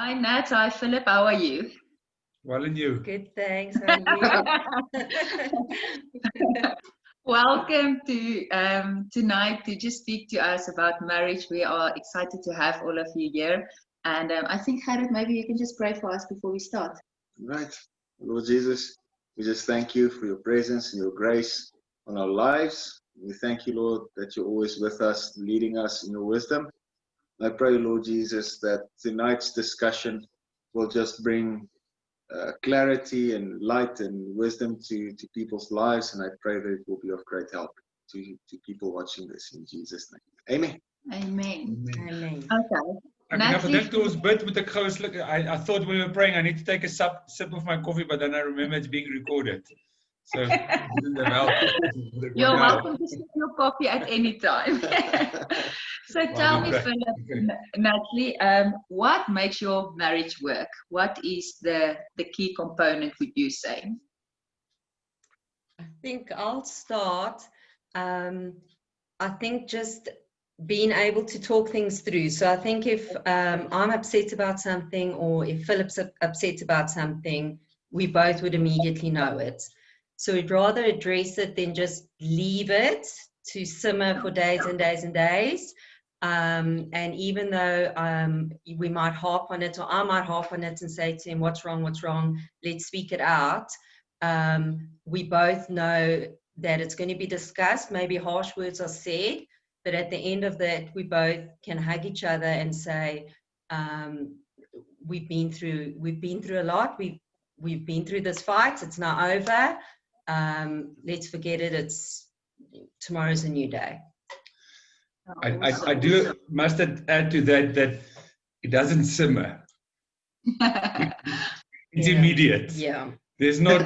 Hi Nat, hi Philip, how are you? Well, and you? Good, thanks. How are you? Welcome to tonight to just speak to us about marriage. We are excited to have all of you here. And I think, Gerrit, maybe you can just pray for us before we start. Right. Lord Jesus, we just thank you for your presence and your grace on our lives. We thank you, Lord, that you're always with us, leading us in your wisdom. I pray, Lord Jesus, that tonight's discussion will just bring clarity and light and wisdom to people's lives. And I pray that it will be of great help to people watching this in Jesus' name. Amen. Amen. Amen. Okay. Ek het nou gedink toe ons bid met 'n goue sluk. I thought when we were praying I need to take a sip of my coffee, but then I remember it's being recorded. So You're welcome to sip your coffee at any time. So tell me, Philip, Natalie, what makes your marriage work? What is the key component, would you say? I think I'll start. I think just being able to talk things through. So I think if I'm upset about something, or if Philip's upset about something, we both would immediately know it. So we'd rather address it than just leave it to simmer for days and days and days. And even though we might harp on it, or I might harp on it and say to him, what's wrong, let's speak it out. We both know that it's going to be discussed, maybe harsh words are said, but at the end of that, we both can hug each other and say, we've been through a lot, we've been through this fight, it's now over, let's forget it, tomorrow's a new day. I must add to that it doesn't simmer. It's immediate. Yeah. There's no,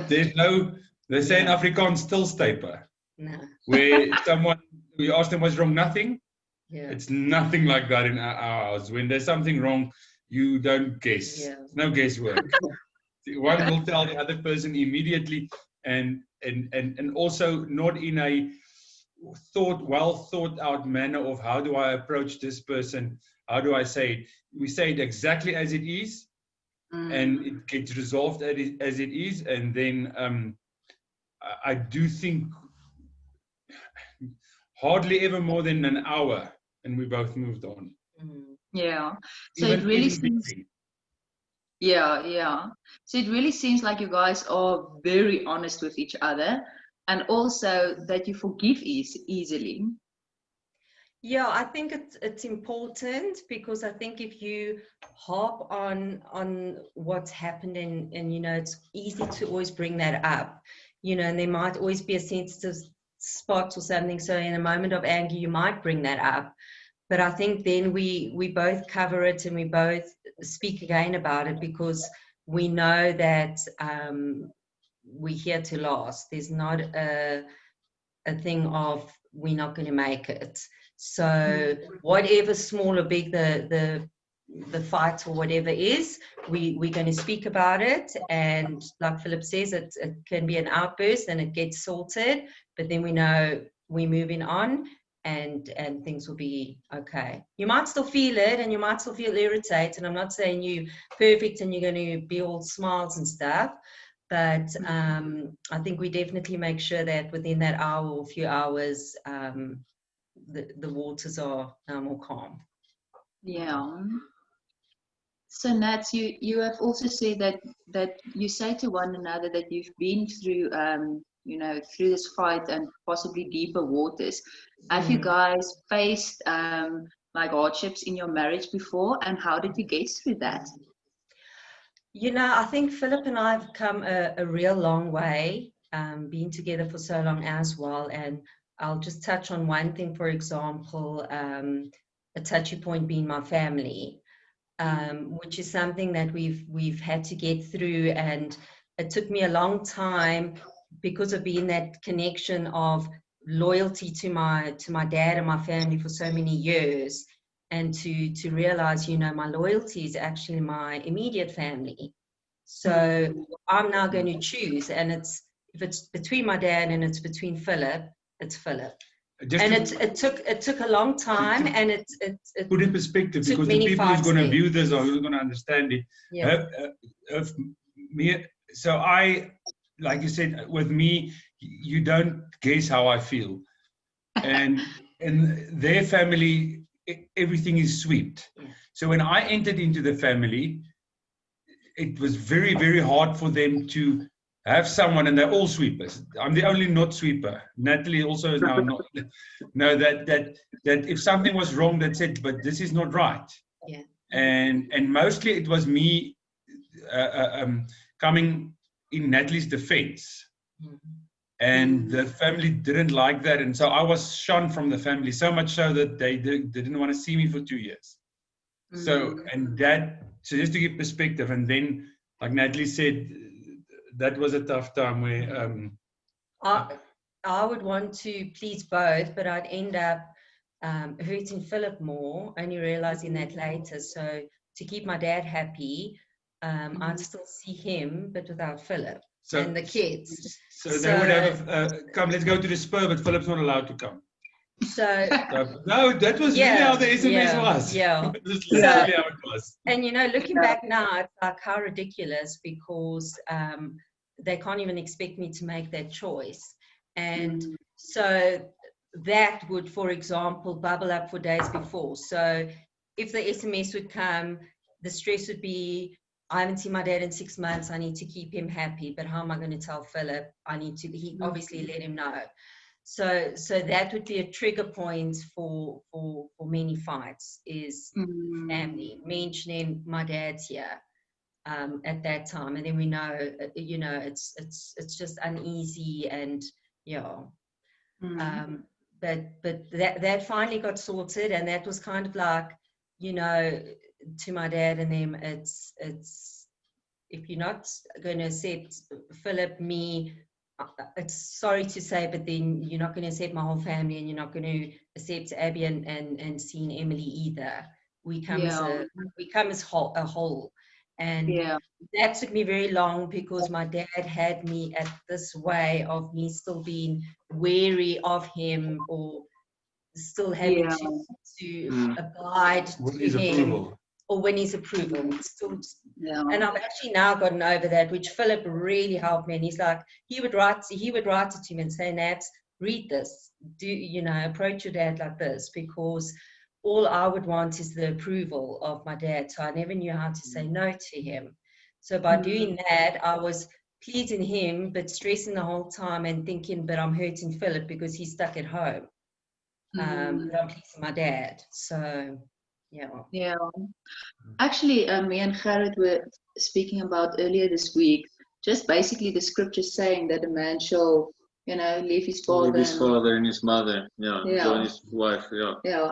they say in Afrikaans stilstaper. No. Where we ask them what's wrong, nothing. Yeah. It's nothing like that in our house. When there's something wrong, you don't guess. Yeah. No guesswork. One will tell the other person immediately, and also not in a well thought out manner of how do I approach this person, how do I say it. We say it exactly as it is, and it gets resolved as it is, and then I do think hardly ever more than an hour, and we both moved on. Yeah. So it really seems. Yeah. So it really seems like you guys are very honest with each other, and also that you forgive easily. Yeah, I think it's important, because I think if you harp on what's happened, and it's easy to always bring that up, and there might always be a sensitive spot or something. So in a moment of anger, you might bring that up. But I think then we both cover it, and we both speak again about it, because we know that we're here to last. There's not a thing of we're not going to make it. So whatever small or big the fight or whatever is, we're going to speak about it. And like Philip says, it can be an outburst and it gets sorted, but then we know we're moving on, and things will be okay. You might still feel it, and you might still feel irritated, and I'm not saying you're perfect and you're going to be all smiles and stuff, but I think we definitely make sure that within that hour or few hours, the waters are more calm. Yeah. So Nats, you have also said that you say to one another that you've been through through this fight and possibly deeper waters. Have you guys faced like hardships in your marriage before, and how did you get through that? I think Philip and I have come a real long way, being together for so long as well. And I'll just touch on one thing, for example, a touchy point being my family, which is something that we've had to get through. And it took me a long time, because of being that connection of loyalty to my dad and my family for so many years, and to realize, my loyalty is actually my immediate family. So I'm now going to choose, and if it's between my dad and it's between Philip, it's Philip. just And to it took a long time, and it put in perspective, took because the many people who's fights going to there. view this or who's going to understand it, Yeah. so I, like you said, with me, you don't guess how I feel, and in their family, everything is swept. Yeah. So when I entered into the family, it was very, very hard for them to have someone, and they're all sweepers. I'm the only not sweeper. Nathalie also is now not. No, that if something was wrong, that said, but this is not right. Yeah. And mostly it was me coming in Nathalie's defense. And the family didn't like that, and so I was shunned from the family, so much so that they didn't want to see me for 2 years. So, and so just to give perspective, and then, like Nathalie said, that was a tough time where I would want to please both, but I'd end up hurting Philip more, only realizing that later. So to keep my dad happy, I'd still see him, but without Philip and the kids. So they would have come, let's go to the Spur, but Philip's not allowed to come. So no, that was really how the SMS was. Yeah. That's literally how it was. And looking back now, it's like how ridiculous, because they can't even expect me to make that choice. And so that would, for example, bubble up for days before. So if the SMS would come, the stress would be, I haven't seen my dad in 6 months, I need to keep him happy, but how am I going to tell Philip? He obviously let him know. So that would be a trigger point for many fights, is family mentioning my dad's here at that time, and then we know it's just uneasy, and but that finally got sorted, and that was kind of like, to my dad and them, it's if you're not going to accept Philip, me, it's sorry to say, but then you're not going to accept my whole family, and you're not going to accept Abby and seeing Emily either. We come as a whole. And that took me very long, because my dad had me at this way of me still being wary of him, or still having to abide to him, or when his approval. And I've actually now gotten over that, which Philip really helped me. And he's like, he would write it to me and say, Nat, read this, approach your dad like this, because all I would want is the approval of my dad. So I never knew how to say no to him. So by doing that, I was pleasing him, but stressing the whole time and thinking, but I'm hurting Philip because he's stuck at home. But I'm pleasing my dad. So, yeah. Actually, me and Gerrit were speaking about earlier this week, just basically the scripture saying that a man shall, leave his father and his mother, join his wife,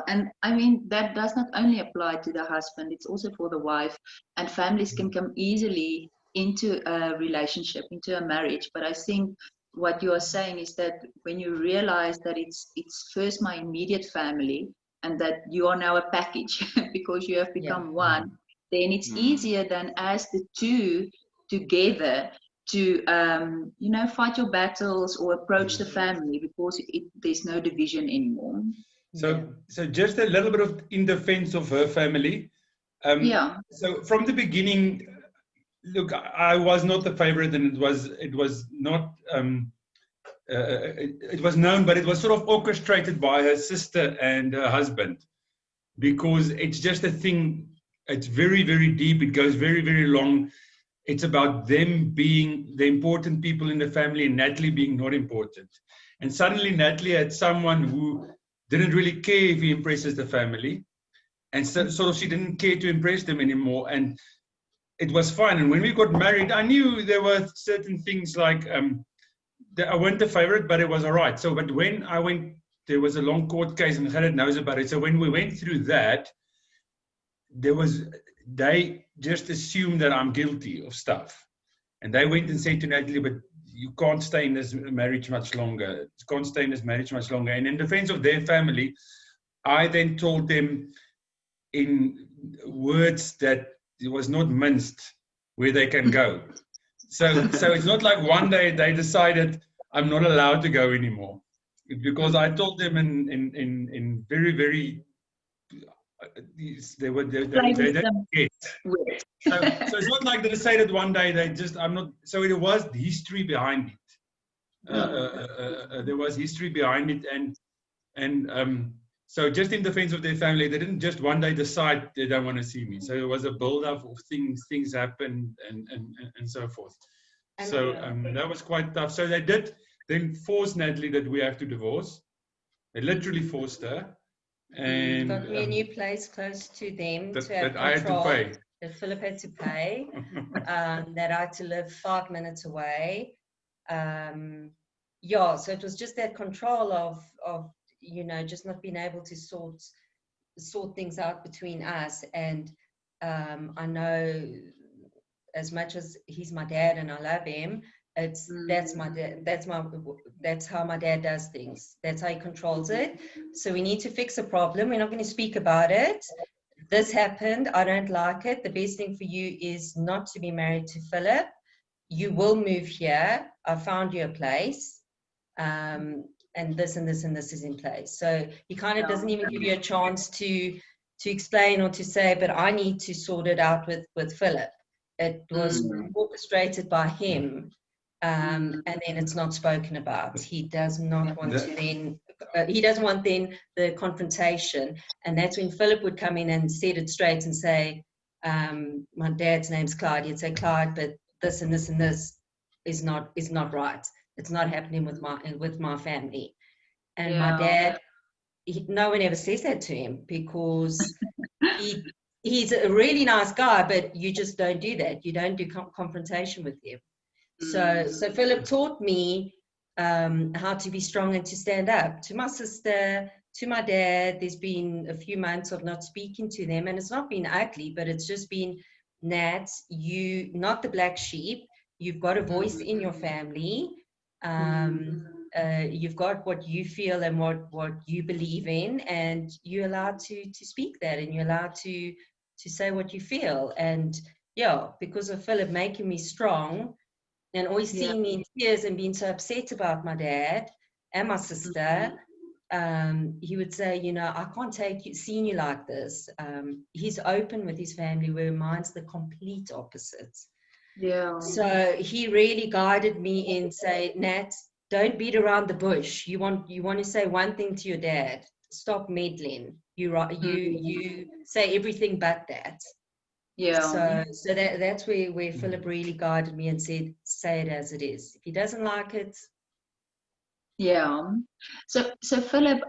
and I mean, that does not only apply to the husband, it's also for the wife, and families can come easily into a relationship, into a marriage. But I think what you are saying is that when you realize that it's first my immediate family, and that you are now a package because you have become one, then it's easier than as the two together to fight your battles or approach the family, because there's no division anymore. So just a little bit of in defense of her family. So from the beginning, look, I was not the favorite, and it was not it was known, but it was sort of orchestrated by her sister and her husband, because it's just a thing. It's very, very deep. It goes very, very long. It's about them being the important people in the family and Nathalie being not important. And suddenly Nathalie had someone who didn't really care if he impresses the family. And so sort of she didn't care to impress them anymore. And it was fine. And when we got married, I knew there were certain things like, I wasn't the favorite, but it was all right. So, but when I went, there was a long court case, and Gerrit knows about it. So when we went through that, they just assumed that I'm guilty of stuff. And they went and said to Nathalie, but you can't stay in this marriage much longer. You can't stay in this marriage much longer. And in defense of their family, I then told them in words that it was not minced where they can go. So it's not like one day they decided I'm not allowed to go anymore. because I told them in very, very, they didn't get. So it's not like they decided one day, so there was history behind it. There was history behind it, and so just in defense of their family, they didn't just one day decide they don't want to see me. So it was a build-up of things happened and so forth. So that was quite tough. So they did then force Nathalie that we have to divorce. They literally forced her. And got me a new place close to them to have that I had to pay. That Philip had to pay. That I had to live 5 minutes away. Yeah, so it was just that control of just not being able to sort things out between us. And I know, as much as he's my dad and I love him, that's my dad. That's how my dad does things. That's how he controls it. So we need to fix a problem. We're not going to speak about it. This happened. I don't like it. The best thing for you is not to be married to Philip. You will move here. I found you a place. And this and this and this is in place. So he kind of doesn't even give you a chance to explain or to say, but I need to sort it out with Philip. It was orchestrated by him. And then it's not spoken about. He does not want to then, he doesn't want then the confrontation. And that's when Philip would come in and set it straight and say, my dad's name's Clyde. He'd say, Clyde, but this and this and this is not right. It's not happening with my family. And my dad, no one ever says that to him, because he's a really nice guy, but you just don't do that. You don't do confrontation with him. So Philip taught me how to be strong and to stand up to my sister, to my dad. There's been a few months of not speaking to them, and it's not been ugly, but it's just been, Nat, you not the black sheep. You've got a voice in your family. You've got what you feel and what you believe in, and you're allowed to speak that, and you're allowed to say what you feel. And because of Philip making me strong and always seeing me in tears and being so upset about my dad and my sister, he would say, I can't take you seeing you like this. He's open with his family, where mine's the complete opposite. Yeah. So he really guided me in saying, Nat, don't beat around the bush. You want to say one thing to your dad. Stop meddling. You say everything but that. Yeah. So that's where Philip really guided me and said, say it as it is. If he doesn't like it. Yeah. So Philip,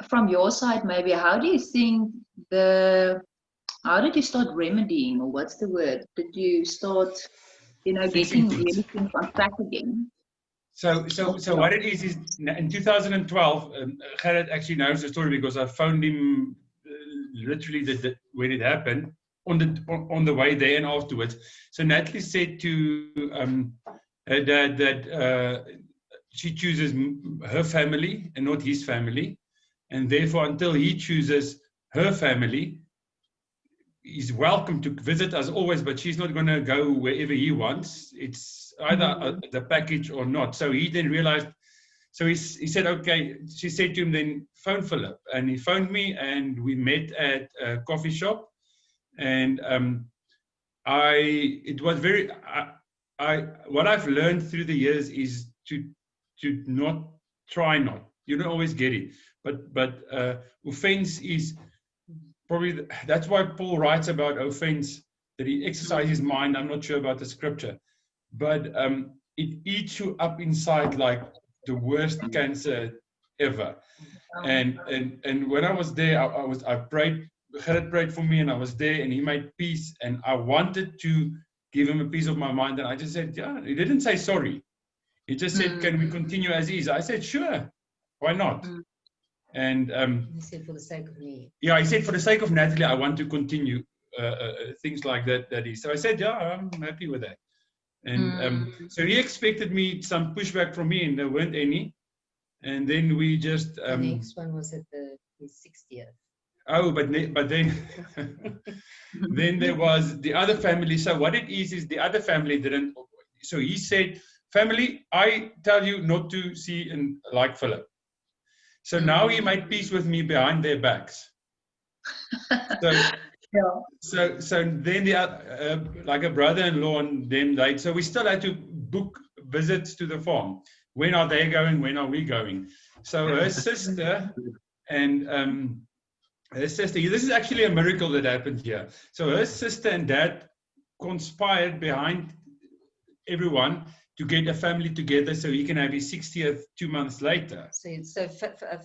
from your side, maybe, how do you think how did you start remedying, or what's the word? Did you start, getting really things on track again? So what it is in 2012, Gerrit actually knows the story because I phoned him literally when it happened, on the way there and afterwards. So Nathalie said to her dad that she chooses her family and not his family, and therefore until he chooses her family, he's welcome to visit us always, but she's not going to go wherever he wants. It's either the package or not. So he then realized, so he said, okay, she said to him, then phone Philip. And he phoned me, and we met at a coffee shop. And what I've learned through the years is to not try not. You don't always get it. But offense is probably, that's why Paul writes about offense, that he exercises his mind. I'm not sure about the scripture, but it eats you up inside like the worst cancer ever. And when I was there, I prayed. Gerrit prayed for me, and I was there, and he made peace, and I wanted to give him a piece of my mind, and I just said, he didn't say sorry. He just said, can we continue as is? I said, sure, why not? And he said, for the sake of me. Yeah, he said, for the sake of Nathalie, I want to continue things like that. So I said, I'm happy with that. And so he expected some pushback from me, and there weren't any. And then we just the next one was at his 60th. Oh, but then then there was the other family. So what it is the other family didn't. So he said, family, I tell you not to see and like Philip. So now he made peace with me behind their backs. So then like a brother-in-law and them, so we still had to book visits to the farm. When are they going? When are we going? So her sister and her sister, this is actually a miracle that happened here. So her sister and dad conspired behind everyone to get a family together so he can have his 60th 2 months later. So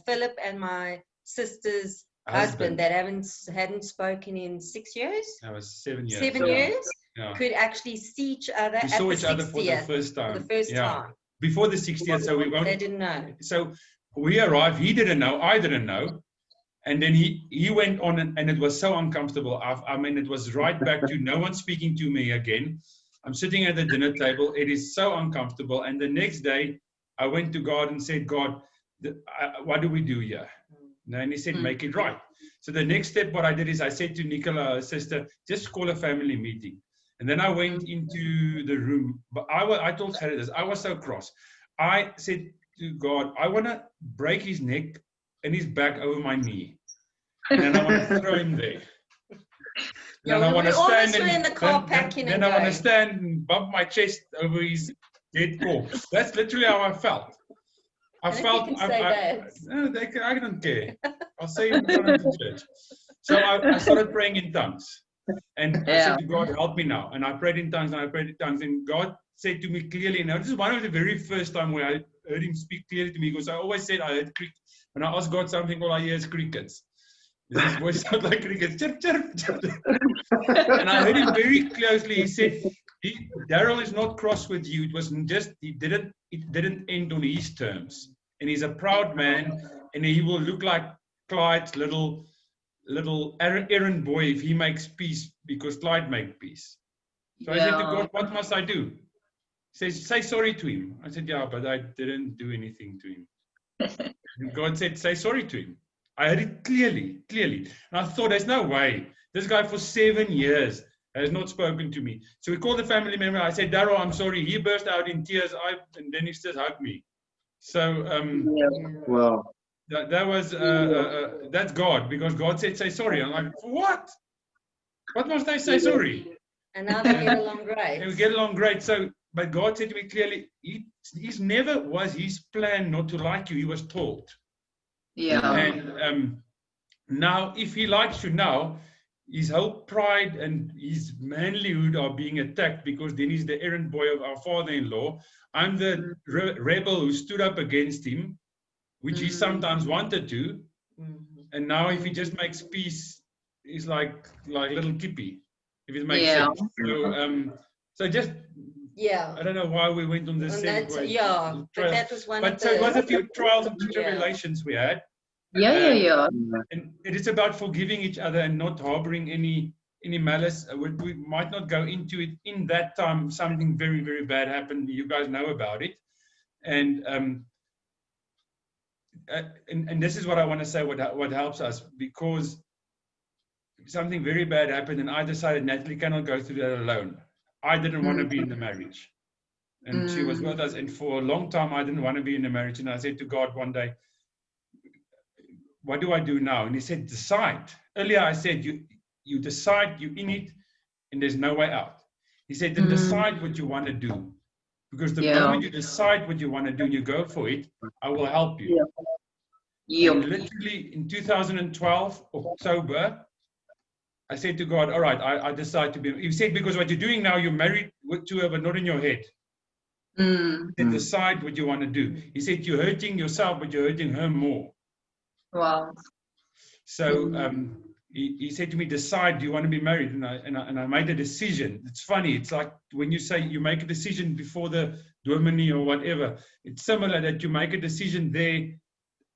Philip and my sister's husband that hadn't spoken in 6 years? That was 7 years. 7 years? Yeah. Could actually see each other We at saw the each other 60th, for the first time. For the first time. Before the 60th, so we won't. They didn't know. So we arrived, he didn't know, I didn't know. And then he went on and it was so uncomfortable. I mean, it was right back to no one speaking to me again. I'm sitting at the dinner table. It is so uncomfortable. And the next day, I went to God and said, God, what do we do here? And he said, make it right. So the next step, what I did is I said to Nicola, her sister, just call a family meeting. And then I went into the room. But I told Gerrit this. I was so cross. I said to God, I want to break his neck and his back over my knee. And then I want to throw him there. Yeah, I want to stand in the car packing then I want to stand and bump my chest over his dead corpse. That's literally how I felt. I don't care. I'll say it in front of the church. So I started praying in tongues. And I said to God, help me now. And I prayed in tongues and I prayed in tongues. And God said to me clearly, now this is one of the very first time where I heard him speak clearly to me, because I always said I heard crickets. When I ask God something, all I hear is crickets. His voice sounds like crickets. Chirp, chirp, chirp. And I heard him very closely. He said, Daryl is not cross with you. It was just, it didn't end on his terms. And he's a proud man, and he will look like Clyde's little errand boy if he makes peace, because Clyde made peace. So I said to God, what must I do? He says, say sorry to him. I said, yeah, but I didn't do anything to him. And God said, say sorry to him. I heard it clearly. And I thought, there's no way. This guy for 7 years has not spoken to me. So we called the family member. I said, Daryl, I'm sorry. He burst out in tears. And then he just hugged me. So wow. That was that's God, because God said, say sorry. I'm like, for what? What must I say sorry? And now they get along great. And we get along great. So, but God said to me clearly, he's never was his plan not to like you. He was told. Yeah. And now, if he likes you now, his whole pride and his manlyhood are being attacked, because then he's the errand boy of our father-in-law. I'm the rebel who stood up against him, which he sometimes wanted to. And now, if he just makes peace, he's like little Kippy, if it makes sense. So just. Yeah. I don't know why we went on this segue. Yeah, but that was one of the... So it was a few trials and tribulations we had. Yeah. And it is about forgiving each other and not harboring any malice. We might not go into it. In that time, something very, very bad happened. You guys know about it. And this is what I want to say, what helps us, because something very bad happened, and I decided Nathalie cannot go through that alone. I didn't want to be in the marriage. And she was with us. And for a long time, I didn't want to be in the marriage. And I said to God one day, what do I do now? And he said, decide. Earlier I said, you decide, you're in it, and there's no way out. He said, then decide what you want to do. Because the moment you decide what you want to do and you go for it, I will help you. And literally in 2012, October, I said to God, all right, I decide to be. He said, because what you're doing now, you're married to her, but not in your head. Then decide what you want to do. He said, you're hurting yourself, but you're hurting her more. Wow. So he said to me, decide, do you want to be married? And I made a decision. It's funny. It's like when you say you make a decision before the dominee or whatever. It's similar that you make a decision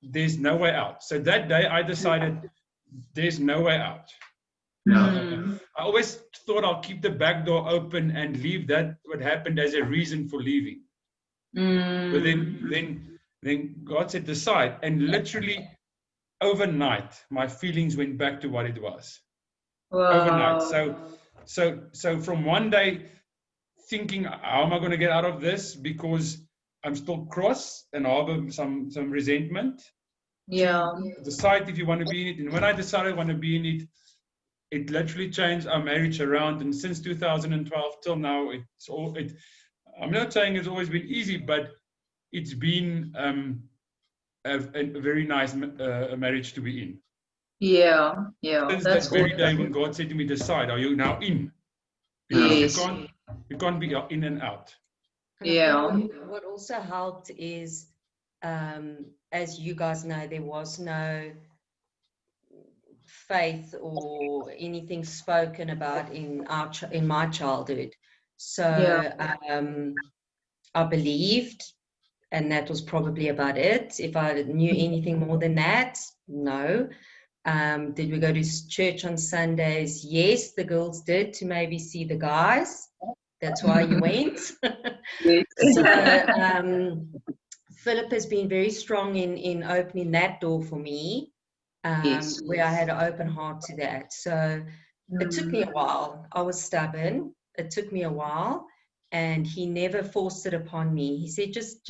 there's no way out. So that day I decided there's no way out. I always thought I'll keep the back door open and leave that what happened as a reason for leaving. But then God said decide, and literally overnight my feelings went back to what it was. Overnight. So from one day thinking, how am I going to get out of this, because I'm still cross and harbor some resentment. Yeah. decide if you want to be in it. And when I decided I want to be in it, it literally changed our marriage around. And since 2012 till now, I'm not saying it's always been easy, but it's been a very nice marriage to be in. Yeah. Yeah. Since That's that very day awesome. when God said to me, decide, are you now in? Because Yes. you can't be in and out. And I Yeah. think what also helped is, as you guys know, there was no faith or anything spoken about in my childhood. So I believed, and that was probably about it. If I knew anything more than that, no. Did we go to church on Sundays? Yes, the girls did, to maybe see the guys. That's why you went. So Philip has been very strong in opening that door for me, where I had an open heart to that. So it took me a while. I was stubborn. It took me a while, and he never forced it upon me. He said, just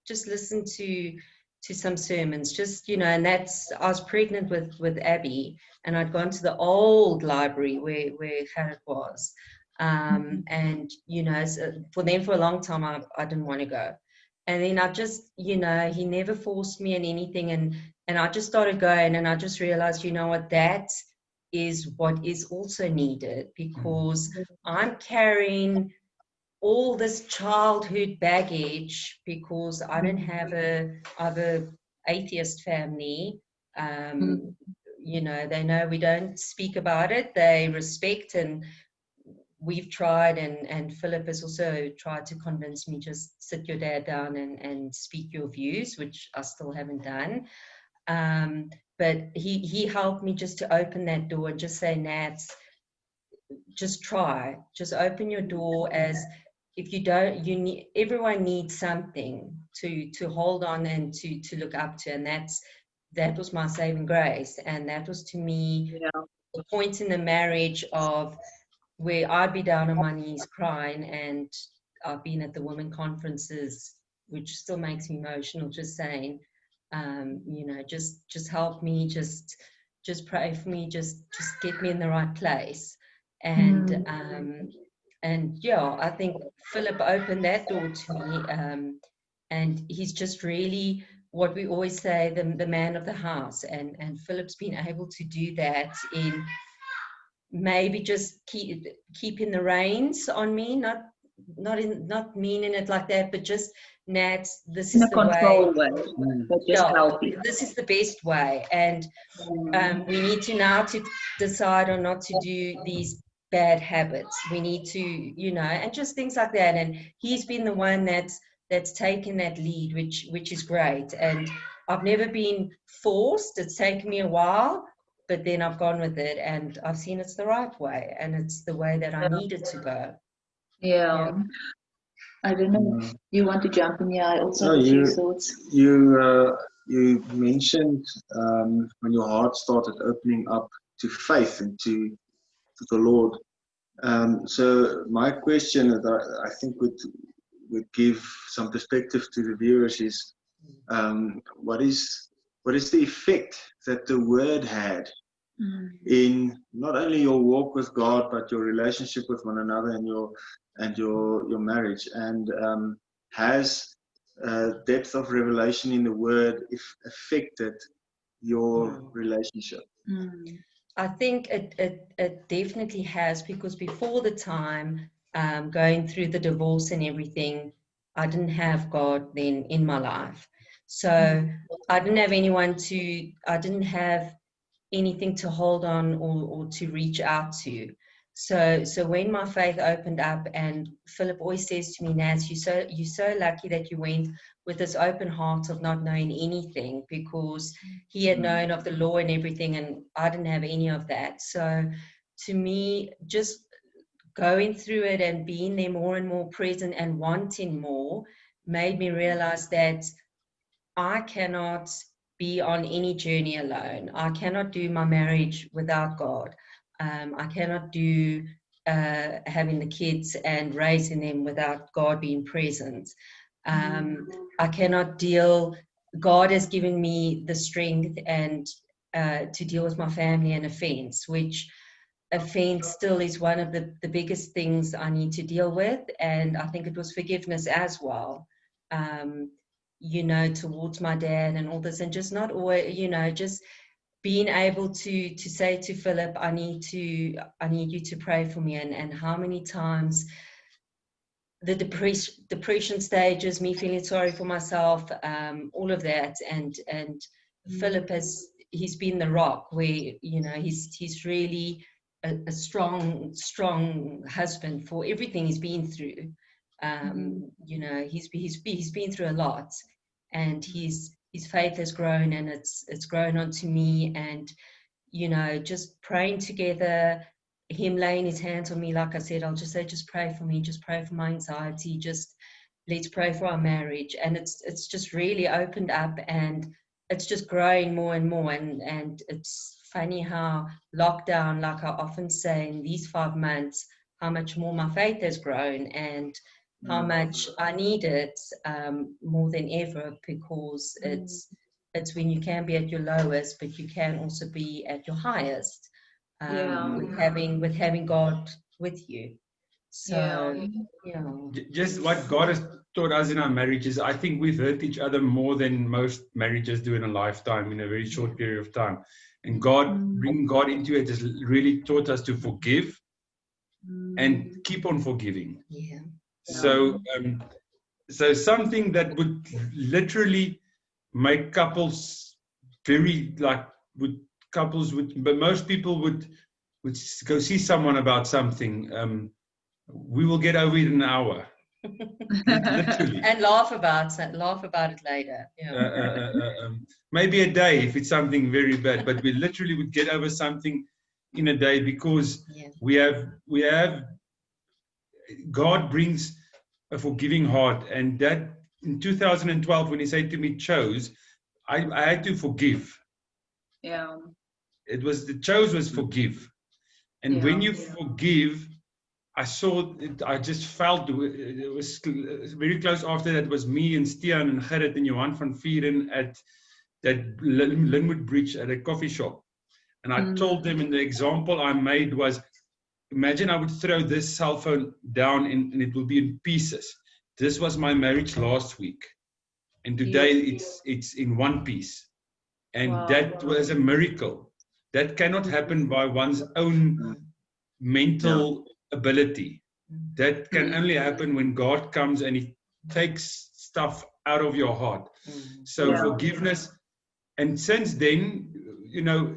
listen to some sermons, just, you know. And that's, I was pregnant with Abby, and I'd gone to the old library where Gerrit was, and you know, so for a long time I didn't want to go. And then I just, you know, he never forced me in anything, and I just started going, and I just realized, you know what, that is what is also needed, because I'm carrying all this childhood baggage, because I didn't have a atheist family. You know, they know we don't speak about it. They respect, and we've tried, and Philip has also tried to convince me, just sit your dad down and speak your views, which I still haven't done. But he helped me just to open that door and just say, Nats, just try, just open your door. As if you don't, everyone needs something to hold on and to look up to. And that was my saving grace. And that was, to me, the point in the marriage of where I'd be down on my knees crying, and I've been at the women conferences, which still makes me emotional, just saying, you know, just help me, just pray for me, just get me in the right place. And yeah, I think Philip opened that door to me, and he's just really, what we always say, the man of the house, and Philip's been able to do that in maybe just keeping the reins on me, not meaning it like that, but just, Nat, this is the way. But just healthy. This is the best way, and we need to now to decide on not to do these bad habits. We need to, you know, and just things like that. And he's been the one that's taken that lead, which is great. And I've never been forced. It's taken me a while, but then I've gone with it, and I've seen it's the right way, and it's the way that I needed to go. Yeah. I don't know if you want to jump in here. I also have a few thoughts. You mentioned when your heart started opening up to faith and to the Lord. So my question that I think would give some perspective to the viewers is, what is the effect that the word had in not only your walk with God, but your relationship with one another and your marriage, and has depth of revelation in the word affected your relationship? I think it definitely has, because before the time, going through the divorce and everything, I didn't have God then in my life. So I didn't have anyone I didn't have anything to hold on or to reach out to. So when my faith opened up, and Philip always says to me, Naz, you're so lucky that you went with this open heart of not knowing anything, because he had known of the law and everything, and I didn't have any of that. So to me, just going through it and being there more and more present and wanting more made me realize that I cannot be on any journey alone. I cannot do my marriage without God. I cannot do having the kids and raising them without God being present. I cannot deal God has given me the strength and to deal with my family and offense, which offense still is one of the biggest things I need to deal with. And I think it was forgiveness as well, you know, towards my dad and all this, and just not always, you know, just being able to say to Philip, I need you to pray for me. And how many times the depression stages, me feeling sorry for myself, all of that, and Philip he's been the rock where, you know, he's really a strong husband for everything he's been through. You know, he's been through a lot, and his faith has grown, and it's grown onto me. And, you know, just praying together, him laying his hands on me, like I said, I'll just say, just pray for me, just pray for my anxiety, just let's pray for our marriage. And it's just really opened up, and it's just growing more and more. And it's funny how lockdown, like I often say, in these 5 months, how much more my faith has grown, and how much I need it more than ever, because it's when you can be at your lowest, but you can also be at your highest. With having God with you. So just what God has taught us in our marriages, I think we've hurt each other more than most marriages do in a lifetime, in a very short period of time. And bringing God into it has really taught us to forgive and keep on forgiving. So something that would literally make couples very, like, but most people would go see someone about something. We will get over it in an hour. Literally. And laugh about it later. Maybe a day if it's something very bad, but we literally would get over something in a day, because we have God brings a forgiving heart. And that in 2012, when he said to me, chose, I had to forgive. It was, the chose was forgive. And when you forgive, I saw it, I just felt it was very close after that. It was me and Stian and Gerrit and Johan van Vieren at that Linwood Bridge at a coffee shop. And I told them, and the example I made was, imagine I would throw this cell phone down and it will be in pieces. This was my marriage last week. And today it's in one piece. And that was a miracle. That cannot happen by one's own mental ability. That can only happen when God comes and he takes stuff out of your heart. So forgiveness. And since then, you know,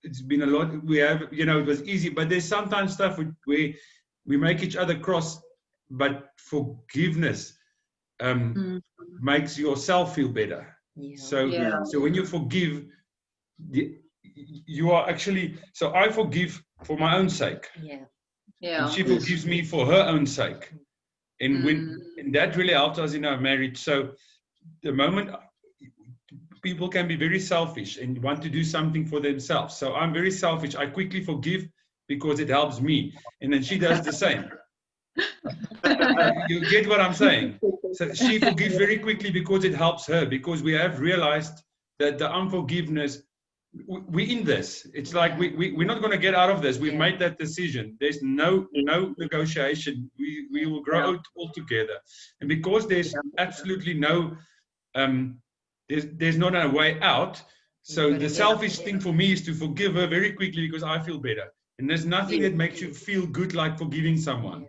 it's been a lot. We have, you know, it was easy, but there's sometimes stuff where we make each other cross, but forgiveness makes yourself feel better. So when you forgive, you are actually, so I forgive for my own sake. And she forgives me for her own sake. And and that really helped us in our marriage. So the moment people can be very selfish and want to do something for themselves. So I'm very selfish. I quickly forgive because it helps me. And then she does the same. You get what I'm saying? So she forgives very quickly because it helps her, because we have realized that the unforgiveness, we're in this. It's like we're not going to get out of this. We've made that decision. There's no negotiation. We will grow all together. And because there's absolutely no, there's not a way out. So the selfish thing for me is to forgive her very quickly because I feel better. And there's nothing that makes you feel good like forgiving someone.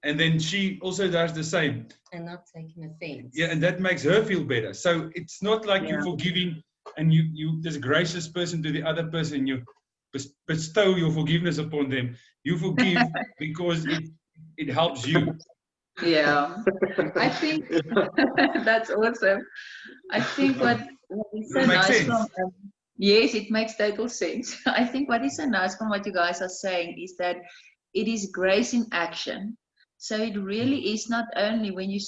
And then she also does the same. And not taking offense. And that makes her feel better. So it's not like you're forgiving and you this gracious person to the other person, you bestow your forgiveness upon them. You forgive because it helps you. I think that's awesome. I think what is so nice from yes, it makes total sense. I think what is so nice from what you guys are saying is that it is grace in action. So it really is not only when you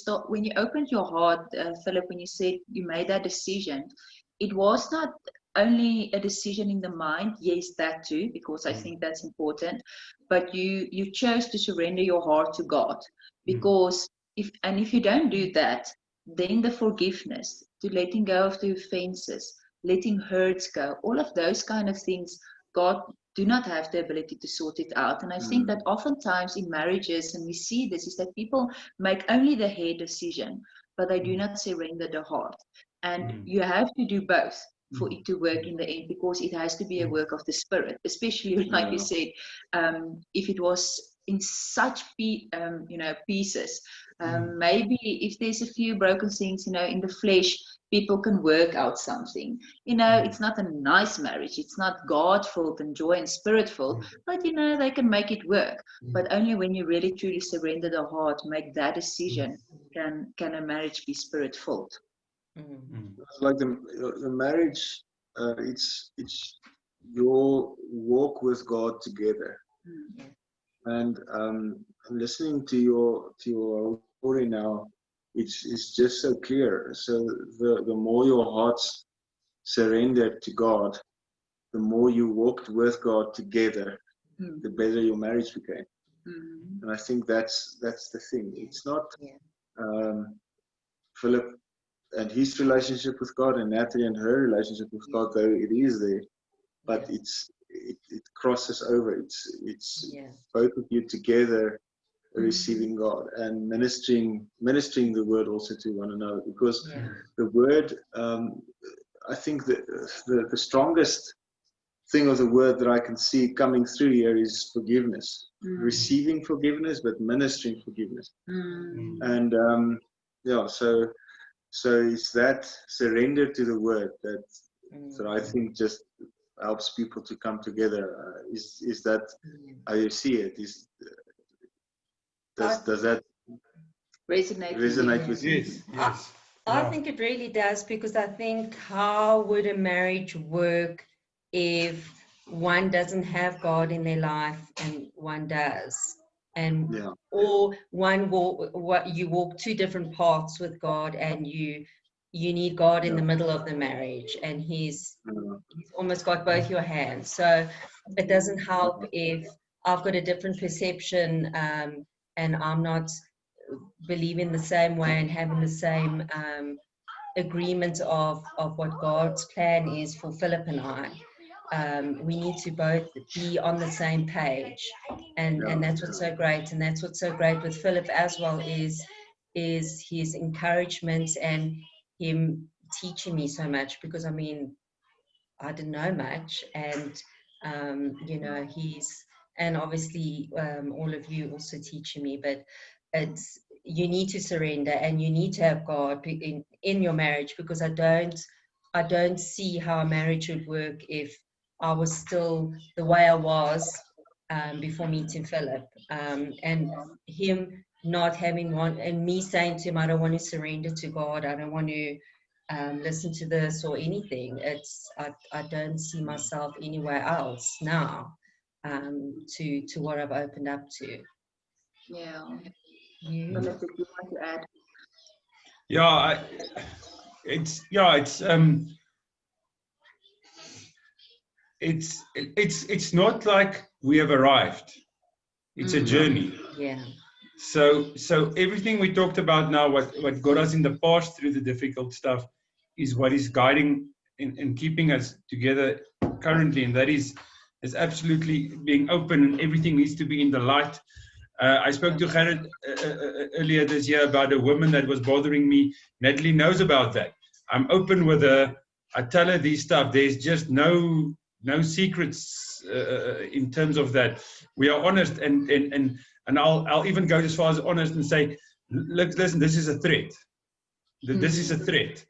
opened your heart, Philip, when you said you made that decision, it was not only a decision in the mind, yes, that too, because I think that's important, but you chose to surrender your heart to God, because if you don't do that, then the forgiveness, to letting go of the offenses, letting hurts go, all of those kind of things, God do not have the ability to sort it out. And I think that oftentimes in marriages, and we see this, is that people make only the head decision, but they do not surrender the heart. And you have to do both for it to work in the end, because it has to be a work of the Spirit, especially like you said, if it was in such pieces, maybe if there's a few broken things, in the flesh, people can work out something. It's not a nice marriage, it's not God-filled and joy and Spirit-filled, but they can make it work. But only when you really truly surrender the heart, make that decision, can a marriage be Spirit-filled. Like the marriage, it's your walk with God together. And listening to your story now, it's just so clear. So the more your hearts surrendered to God, the more you walked with God together, the better your marriage became. And I think that's the thing. It's not Philip and his relationship with God and Nathalie and her relationship with God, though it is there, but it crosses over. It's both of you together receiving God and ministering the word also to one another, because the word, I think the strongest thing of the word that I can see coming through here is forgiveness, receiving forgiveness, but ministering forgiveness. And so it's that surrender to the word that I think just helps people to come together. Is that how you see it? Does that resonate with you? Yes. I think it really does, because I think, how would a marriage work if one doesn't have God in their life and one does? And or you walk two different paths with God, and you need God in the middle of the marriage, and he's almost got both your hands. So it doesn't help if I've got a different perception, and I'm not believing the same way and having the same agreement of what God's plan is for Philip and I. We need to both be on the same page, and that's what's so great. And that's what's so great with Philip as well, is his encouragement and him teaching me so much, because I didn't know much, and and obviously all of you also teaching me, but you need to surrender, and you need to have God in your marriage, because I don't see how a marriage would work if I was still the way I was before meeting Philip, and him not having one, and me saying to him, I don't want to surrender to God, I don't want to listen to this or anything. I don't see myself anywhere else now to what I've opened up to. Yeah. You? Philip, did you want to add? It's not like we have arrived. It's a journey. Yeah. So everything we talked about now, what got us in the past through the difficult stuff, is what is guiding and keeping us together currently, and that is absolutely being open, and everything needs to be in the light. I spoke to Gerrit earlier this year about a woman that was bothering me. Nathalie knows about that. I'm open with her. I tell her these stuff. There's just no secrets in terms of that. We are honest, and I'll even go as far as honest and say, look, listen, this is a threat. This is a threat.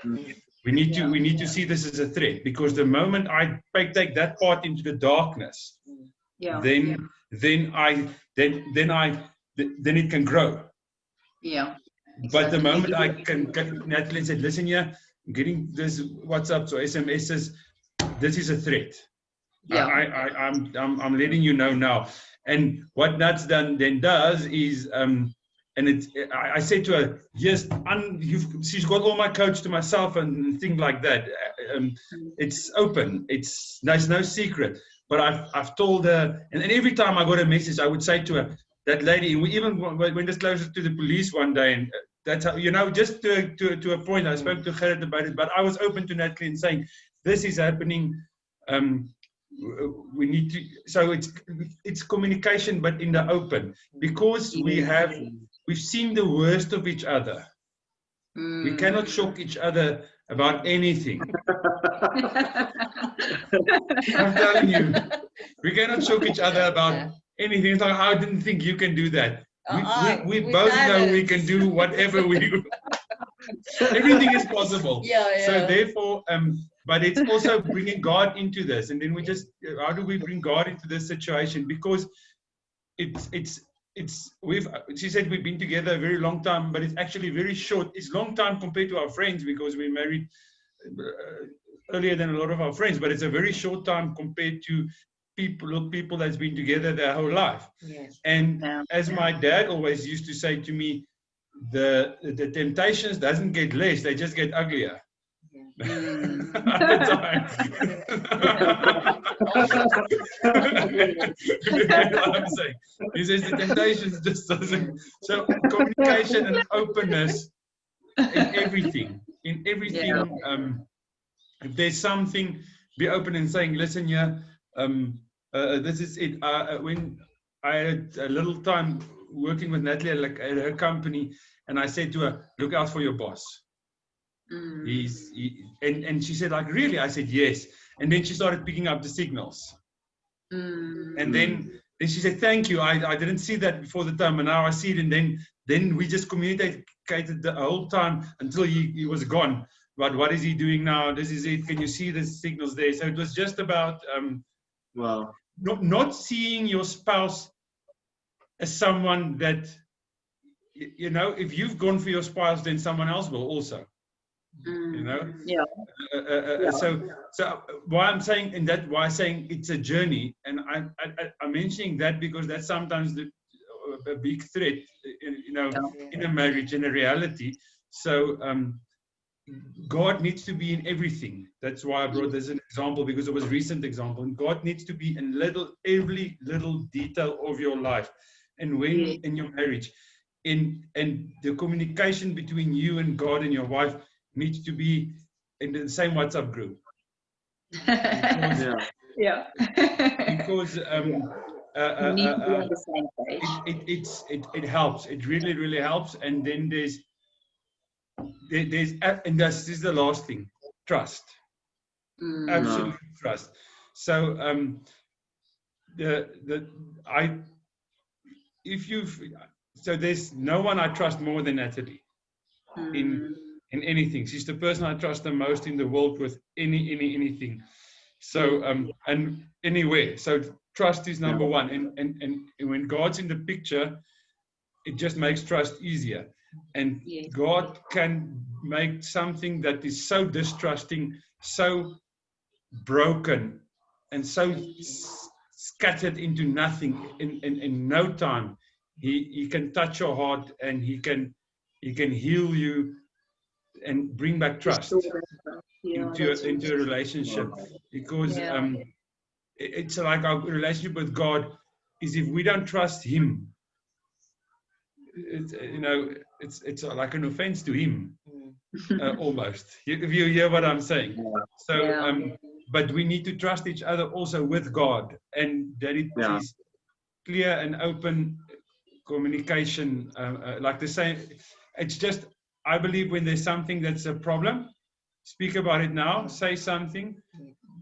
We need to see this as a threat, because the moment I take that part into the darkness, then it can grow. Yeah. But the moment I can Nathalie said, listen here, I'm getting this WhatsApps or SMSs, this is a threat. Yeah. I'm letting you know now. And what Nat's then does is I said to her, yes, she's got all my coach to myself and things like that. It's open. There's no secret. But I've told her, and every time I got a message, I would say to her, that lady, and we even went this closer to the police one day, and that's how, just to a point. I spoke to Gerrit about it, but I was open to Nathalie and saying, this is happening. We need to. So it's communication, but in the open, because we've seen the worst of each other. We cannot shock each other about anything. I'm telling you, we cannot shock each other about anything. It's like, I didn't think you can do that. We both know we can do whatever we do. Everything is possible. So therefore, but it's also bringing God into this. And then how do we bring God into this situation? Because she said we've been together a very long time, but it's actually very short. It's long time compared to our friends, because we married earlier than a lot of our friends, but it's a very short time compared to people that's been together their whole life. Yes. And as my dad always used to say to me, the temptations doesn't get less, they just get uglier. At the time. You know what I'm saying? He says the temptations just doesn't. So communication and openness in everything. If there's something, be open and saying, listen, this is it. When I had a little time working with Nathalie like at her company, and I said to her, look out for your boss. And she said, like, really? I said, yes. And then she started picking up the signals. And then she said, thank you. I didn't see that before the time, and now I see it. And then we just communicated the whole time until he was gone. But what is he doing now? This is it. Can you see the signals there? So it was just about not seeing your spouse as someone that, if you've gone for your spouse, then someone else will also. So why I'm saying it's a journey, and I'm mentioning that because that's sometimes a big threat, in a marriage, in a reality. So God needs to be in everything. That's why I brought this an example, because it was a recent example. And God needs to be in every little detail of your life, and when in your marriage, and the communication between you and God and your wife needs to be in the same WhatsApp group. Because you need to be on the same page. It helps. It really, really helps. And then there's and this is the last thing: trust. Absolute trust. So so there's no one I trust more than Nathalie in anything. She's the person I trust the most in the world with anything. So and anywhere. So trust is number one. And when God's in the picture, it just makes trust easier. And God can make something that is so distrusting, so broken, and so scattered into nothing in no time. He can touch your heart, and he can heal you and bring back trust into a relationship. Because it's like our relationship with God is, if we don't trust him, it's like an offense to him, almost. If you hear what I'm saying. So but we need to trust each other also with God, and that it is clear and open communication, like the same. It's just, I believe, when there's something that's a problem, speak about it now, say something,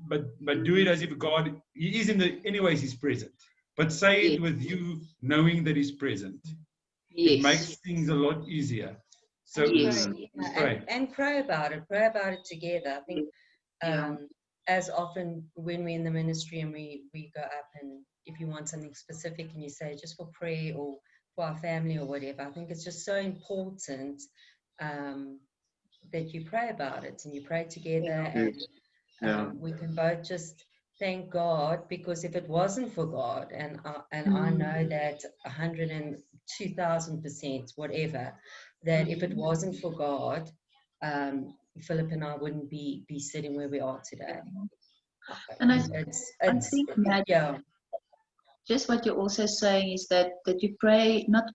but do it as if God, he is anyways he's present, but say it with you knowing that he's present. It makes things a lot easier. So pray. And pray about it together. I think as often when we're in the ministry and we go up, and if you want something specific and you say just for prayer or for our family or whatever, I think it's just so important that you pray about it and you pray together, and we can both just thank God, because if it wasn't for God, and I know that 102,000%, whatever, that if it wasn't for God, Philip and I wouldn't be sitting where we are today. And I think that just what you're also saying is that you pray not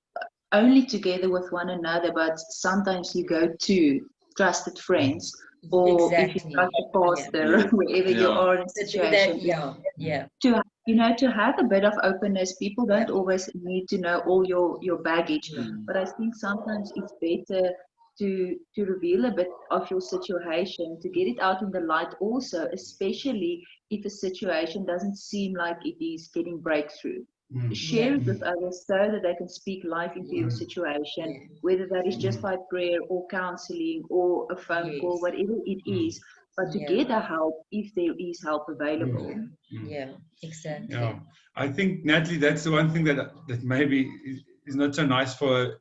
only together with one another, but sometimes you go to trusted friends, or if you Exactly. trust a pastor, Yeah. wherever you Yeah. are in a situation. To to have a bit of openness. People don't always need to know all your baggage, but I think sometimes it's better to reveal a bit of your situation, to get it out in the light also, especially if a situation doesn't seem like it is getting breakthrough. Share it with others so that they can speak life into your situation, whether that is just by prayer or counseling or a phone call, whatever it is, but to get a help if there is help available. Yeah, exactly. Yeah, I think, Natalie, that's the one thing that maybe is not so nice for,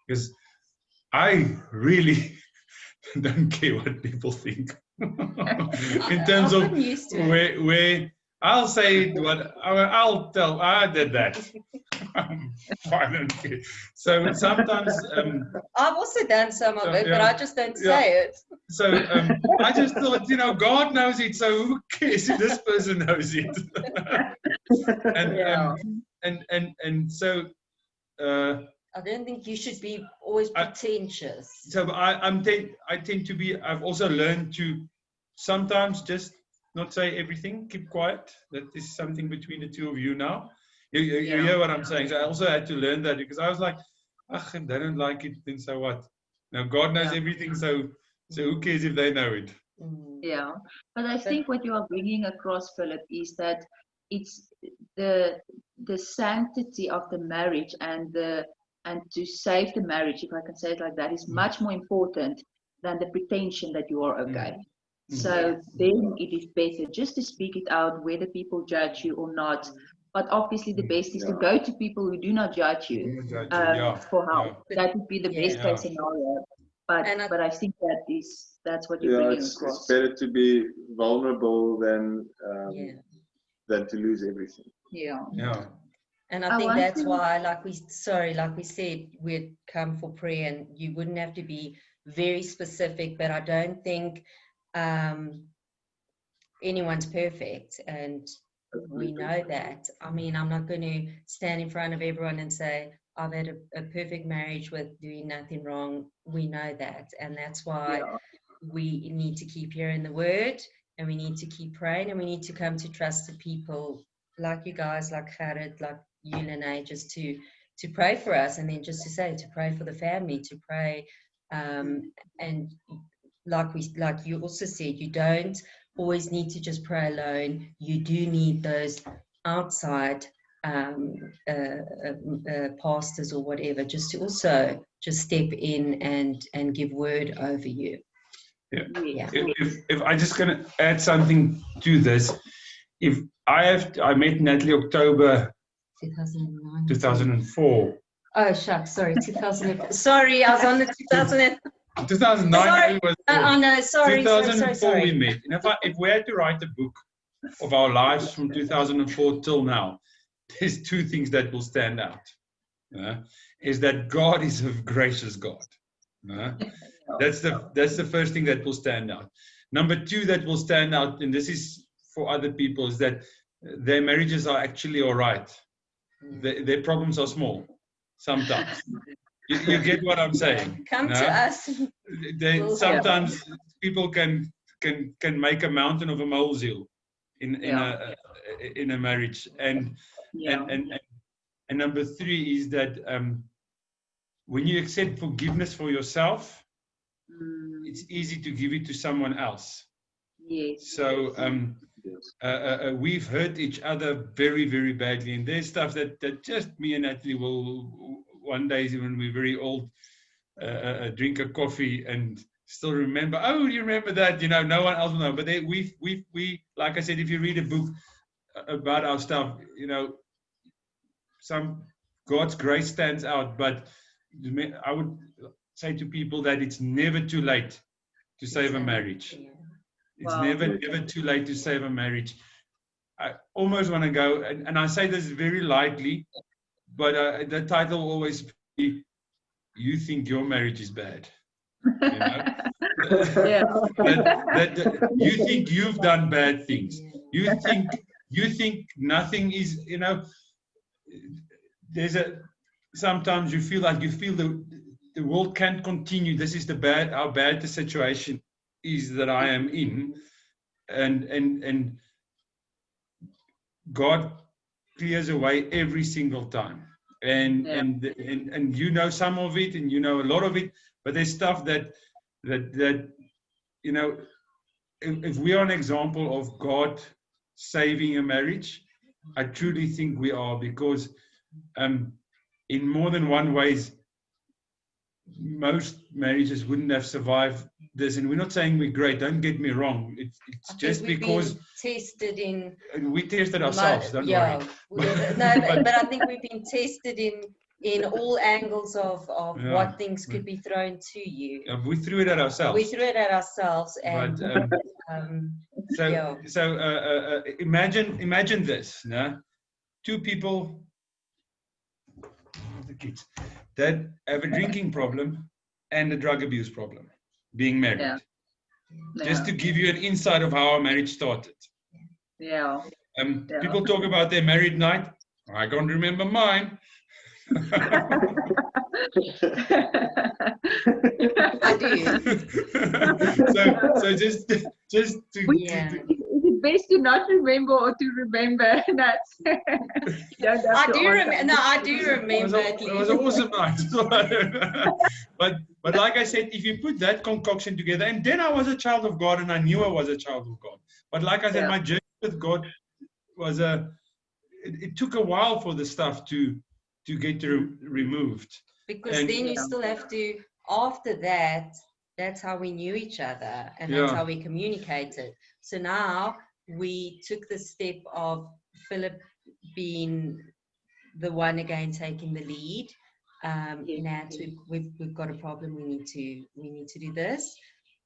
because I really don't care what people think. In terms of where I'll say what I'll tell, I did that. I don't care. So sometimes I've also done some of it, but I just don't say it. So I just thought, God knows it, so who cares if this person knows it? and so I don't think you should be always pretentious. I tend to be. I've also learned to sometimes just not say everything, keep quiet. That is something between the two of you now. You hear what I'm saying? So I also had to learn that, because I was like, if they don't like it, then so what? Now God knows everything, so who cares if they know it? Yeah, but I think what you are bringing across, Philip, is that it's the sanctity of the marriage and to save the marriage, if I can say it like that, is much more important than the pretension that you are okay. So then it is better just to speak it out, whether people judge you or not. But obviously, the best is to go to people who do not judge you for help. That would be the best case scenario. But I think that's what you're bringing across. It's better to be vulnerable than to lose everything. Yeah. And I think that's why, like we said, we'd come for prayer, and you wouldn't have to be very specific, but I don't think anyone's perfect, and we know that. I mean, I'm not going to stand in front of everyone and say, I've had a perfect marriage with doing nothing wrong. We know that, and that's why we need to keep hearing the word, and we need to keep praying, and we need to come to trusted people like you guys, like Gerrit, like you, Lené, just to pray for us, and then just to pray for the family, to pray, and like you also said, you don't always need to just pray alone. You do need those outside pastors or whatever, just to also just step in and give word over you. If I just gonna add something to this, I met Natalie October 2004. Oh shucks, sorry, 2004. Sorry, I was on the 2000. 2009 was. Oh no, sorry. 2004 we met. And if we had to write a book of our lives from 2004 till now, there's two things that will stand out. Is that God is a gracious God. That's the first thing that will stand out. Number two that will stand out, and this is for other people, is that their marriages are actually all right. Their problems are small sometimes. You get what I'm saying? Come to us. Sometimes people can make a mountain of a molehill in a marriage, and number three is that when you accept forgiveness for yourself, it's easy to give it to someone else. Yes. So we've hurt each other very, very badly, and there's stuff that just me and Natalie will one day when we're very old drink a coffee and still remember. Oh, you remember that? No one else will know. But we like I said, if you read a book about our stuff, some God's grace stands out. But I would say to people that it's never too late to save a marriage. It's never too late to save a marriage. I almost want to go, and I say this very lightly, but the title will always be, "You think your marriage is bad." You think you've done bad things. You think nothing is. There's sometimes you feel the world can't continue. This is how bad the situation is that I am in, and God clears away every single time. And Yeah. and you know some of it, and you know a lot of it, but there's stuff that you know, if we are an example of God saving a marriage, I truly think we are, because in more than one ways, most marriages wouldn't have survived this. And we're not saying we're great, don't get me wrong. It's I think just we've because been tested in we tested ourselves, don't yeah, worry. but I think we've been tested in all angles of Yeah. what things could be thrown to you. We threw it at ourselves. We threw it at ourselves, and So yeah. imagine this, no? Two people, the kids, that have a drinking problem and a drug abuse problem, being married. Yeah. Just to give you an insight of how our marriage started. Yeah. People talk about their married night. I can't remember mine. I do. so just to Is it best to not remember or to remember? That's I do remember. No, I do remember. It was an awesome night. but like I said, if you put that concoction together, and then I was a child of God, and I knew I was a child of God. But like I said, my journey with God was it took a while for the stuff to get removed. Because then you still have to, after that, that's how we knew each other, and that's how we communicated. So now we took the step of Philip being the one again taking the lead. Nat, we've got a problem. We need to do this,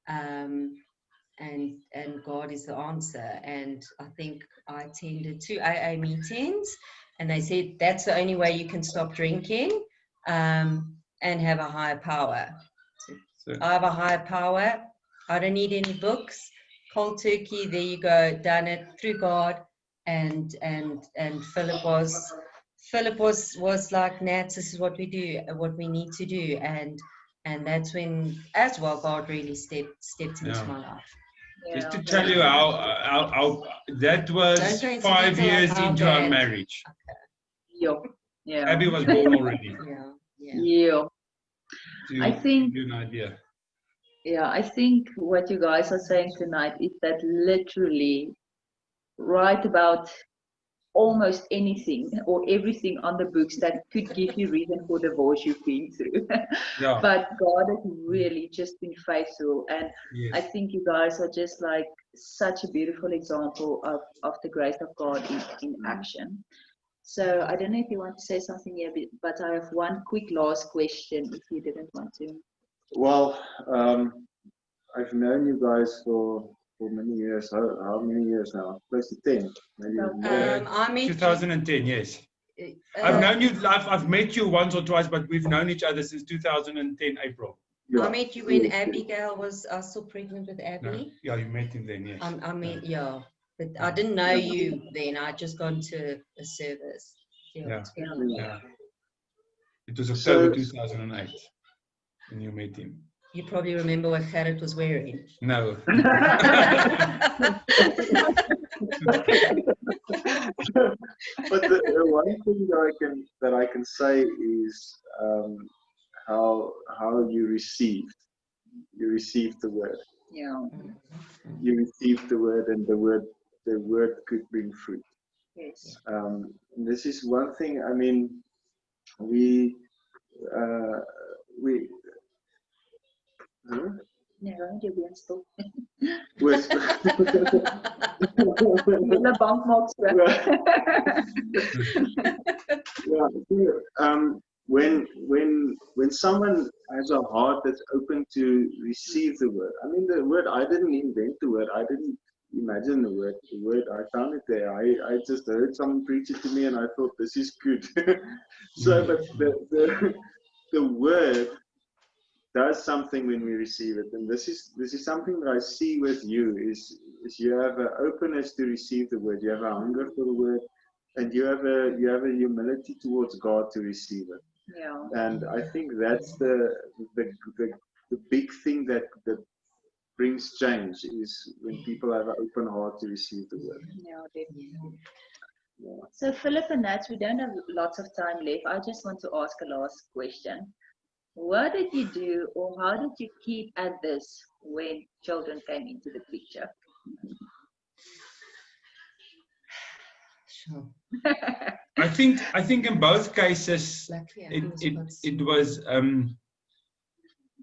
and God is the answer. And I think I attended 2 AA meetings, and they said that's the only way you can stop drinking and have a higher power. So I have a higher power. I don't need any books. Cold turkey. There you go. Done it through God. And Philip was like, Nat, this is what we do, what we need to do, and that's when, as well, God really stepped into my life. Just to tell you how that was 5 years into our marriage. Yeah. Abby was born already. Yeah. I think. Give you an idea. Yeah, I think what you guys are saying tonight is that literally, right about almost anything or everything on the books that could give you reason for divorce you've been through. But God has really just been faithful, and I think you guys are just like such a beautiful example of the grace of God in action. So I don't know if you want to say something here, but I have one quick last question if you didn't want to. Well, I've known you guys for many years. How many years now? Close to 10, maybe. I met 2010, yes. I've known you. I've met you once or twice, but we've known each other since 2010 April. Yeah. I met you when Abigail was still pregnant with Abby. No. Yeah, you met him then, yes. I mean, but I didn't know you then. I just gone to a service. Yeah. It was October 2008 when you met him. You probably remember what Gerrit was wearing. No. But the one thing that I can say is how you received the word. Yeah. You received the word, and the word could bring fruit. Yes. This is one thing. I mean, we. Huh? Nee, jy been stil. With The bank maak so. When someone has a heart that's open to receive the word. I mean, the word, I didn't invent the word. I didn't imagine the word. The word, I found it there. I just heard someone preach it to me, and I thought, this is good. So, but the word does something when we receive it, and this is something that I see with you is you have an openness to receive the word. You have a hunger for the word, and you have a humility towards God to receive it. Yeah. And I think that's the big thing that brings change, is when people have an open heart to receive the word. Yeah, definitely. Yeah. So Philip and Nat, we don't have lots of time left. I just want to ask a last question. What did you do, or how did you keep at this when children came into the picture? Sure. I think in both cases Luckily, it was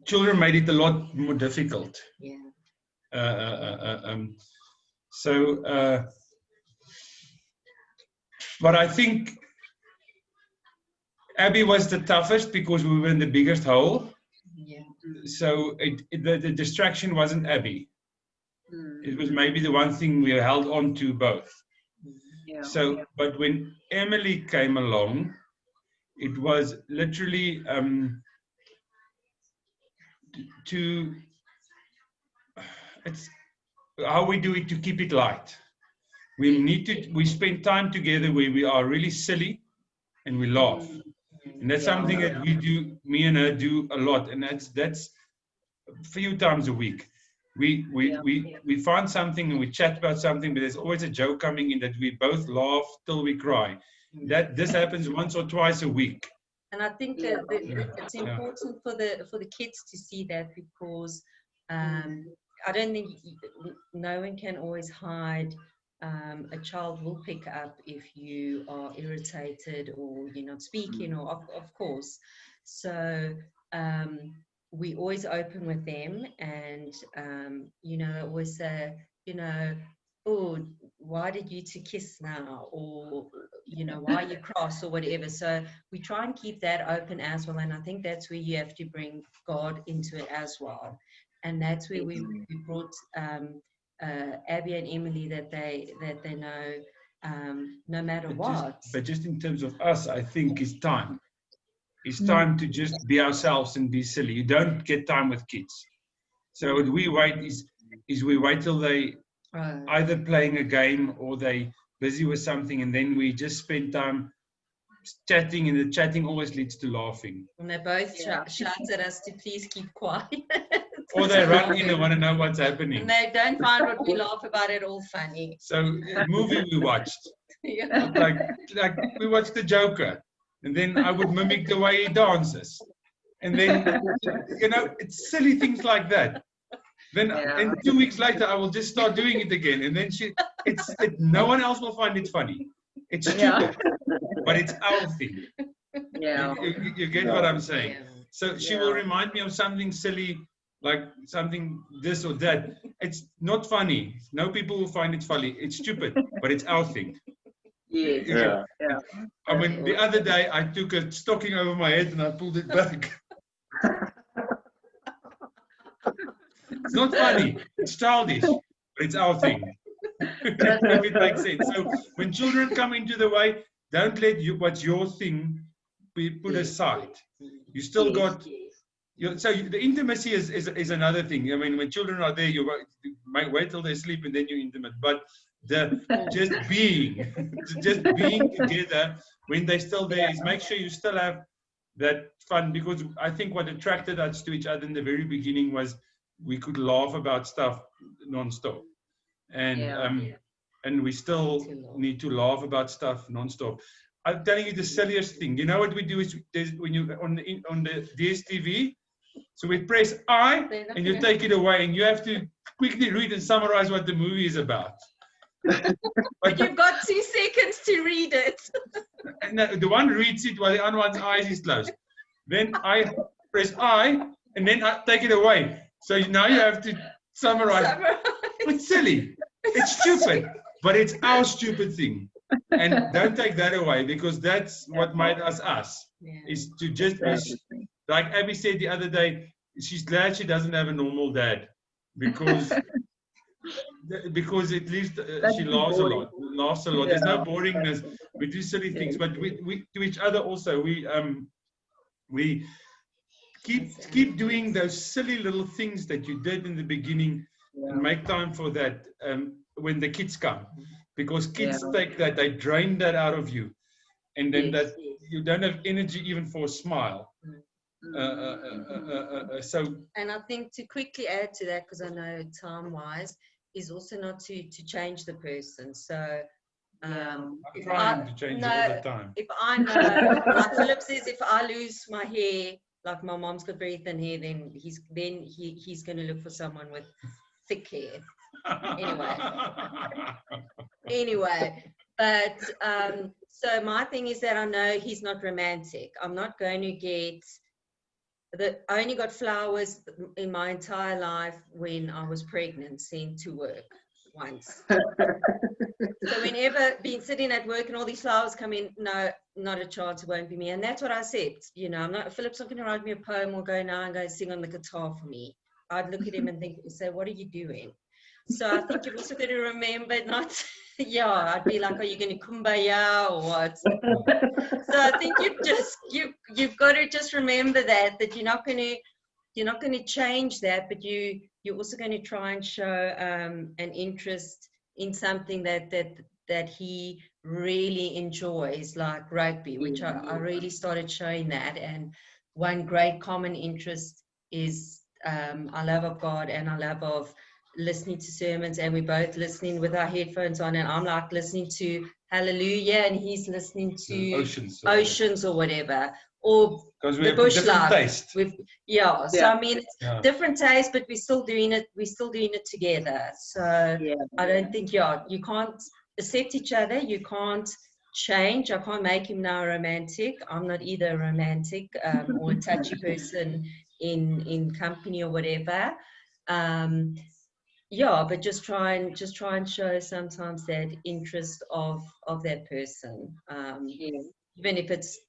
children made it a lot more difficult. Yeah. So but I think Abby was the toughest because we were in the biggest hole. Yeah. So the distraction wasn't Abby. Mm, It was maybe the one thing we held on to both. yeah. So, but when Emily came along, it was literally it's how we do it to keep it light. We spend time together where we are really silly and we laugh. And that's something that me and her do a lot. And that's a few times a week. We find something and we chat about something, but there's always a joke coming in that we both laugh till we cry. This happens once or twice a week. And I think that it's important for the kids to see that, because I don't think no one can always hide. A child will pick up if you are irritated or you're not speaking, or of course. So we always open with them, and always say, oh, why did you two kiss now? Or, why are you cross or whatever. So we try and keep that open as well. And I think that's where you have to bring God into it as well. And that's where we brought Abby and Emily, that they know no matter what. But just in terms of us, I think it's time. It's time to just be ourselves and be silly. You don't get time with kids. So what we wait is we wait till they either playing a game or they busy with something, and then we just spend time chatting, and the chatting always leads to laughing. And they both shout at us to please keep quiet. Or they run in and want to know what's happening. And they don't find what we laugh about at all funny. So a movie we watched, like we watched The Joker, and then I would mimic the way he dances. And then, it's silly things like that. Then, and 2 weeks later, I will just start doing it again. And then no one else will find it funny. It's stupid, but it's our thing. Yeah. You get what I'm saying? Yeah. So she will remind me of something silly, like something this or that. It's not funny. No people will find it funny. It's stupid, but it's our thing. Yeah. I mean, the other day, I took a stocking over my head and I pulled it back. It's not funny, it's childish, but it's our thing. If it makes sense. So when children come into the way, don't let what's your thing be put aside. You still got. So the intimacy is another thing. I mean, when children are there, you might wait till they sleep and then you're intimate. But just being together when they're still there is make sure you still have that fun. Because I think what attracted us to each other in the very beginning was we could laugh about stuff non-stop, and we still need to laugh about stuff non-stop. I'm telling you the silliest thing. You know what we do is when you on the DSTV, so we press I and you take it away, and you have to quickly read and summarize what the movie is about. But you've got 2 seconds to read it. And the one reads it while the other one's eyes is closed. Then I press I and then I take it away. So now you have to summarize. It's silly. It's stupid. But it's our stupid thing. And don't take that away, because that's what made us. Is to just be, like Abby said the other day, she's glad she doesn't have a normal dad. Because at least she laughs a lot. Yeah. There's no boringness. We do silly things, but we to each other also. We keep doing those silly little things that you did in the beginning, and make time for that when the kids come, because kids take that, they drain that out of you. and then Yes. that you don't have energy even for a smile. So And I think to quickly add to that, because I know time-wise, is also not to change the person. So Yeah. I'm if trying to change all the time. if I know, like Philip says, if I lose my hair, like my mom's got very thin hair, then he's going to look for someone with thick hair. Anyway, but so my thing is that I know he's not romantic. I'm not going to get I only got flowers in my entire life when I was pregnant, sent to work once. So whenever being sitting at work and all these flowers come in, no, not a chance, it won't be me. And that's what I said. You know, Philip's not going to write me a poem or go now and go sing on the guitar for me. I'd look at him and think, say, what are you doing? So I think you've also got to remember not, yeah, I'd be like, are you going to kumbaya or what? So I think you've got to just remember that you're not going to change that, but you're also going to try and show an interest in something that he really enjoys, like rugby, which I really started showing that. And one great common interest is our love of God and our love of listening to sermons, and we're both listening with our headphones on, and I'm like listening to Hallelujah and he's listening to Oceans or whatever, or the bush life. Yeah, so I mean it's different taste, but we're still doing it together. So I don't think you can't accept each other, you can't change. I can't make him now romantic. I'm not either a romantic or a touchy person in company or whatever. But just try and show sometimes that interest of that person. Even if it's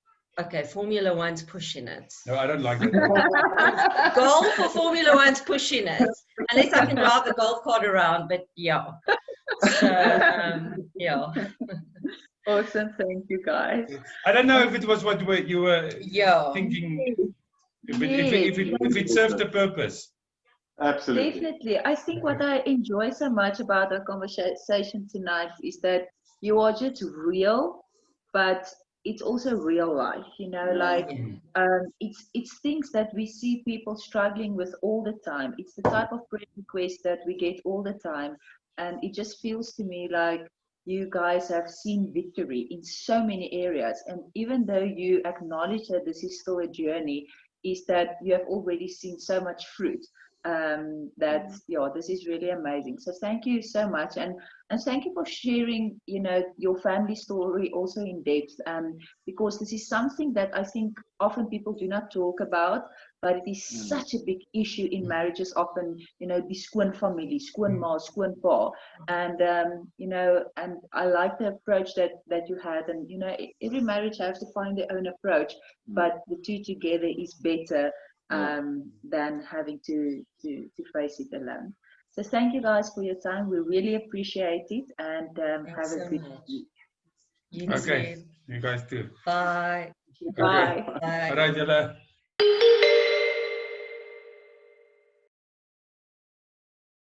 okay, Formula One's pushing it. No, I don't like that. Golf or Formula One's pushing it. Unless I can drive the golf cart around, but yeah. So Awesome, thank you guys. I don't know if it was what you were thinking, but if it served the purpose. Absolutely. Definitely. I think what I enjoy so much about our conversation tonight is that you are just real, but it's also real life, you know, like it's things that we see people struggling with all the time. It's the type of prayer request that we get all the time. And it just feels to me like you guys have seen victory in so many areas. And even though you acknowledge that this is still a journey, is that you have already seen so much fruit. That this is really amazing. So thank you so much, and thank you for sharing, you know, your family story also in depth, because this is something that I think often people do not talk about, but it is such a big issue in marriages. Often, you know, the skoon family, skoon ma, skoon pa, and you know, and I like the approach that you had, and you know, every marriage has to find their own approach, but the two together is better than having to face it alone. So thank you guys for your time. We really appreciate it, and have a good week. You okay, you guys too. Bye. Bye. Bye. All right, Jelle.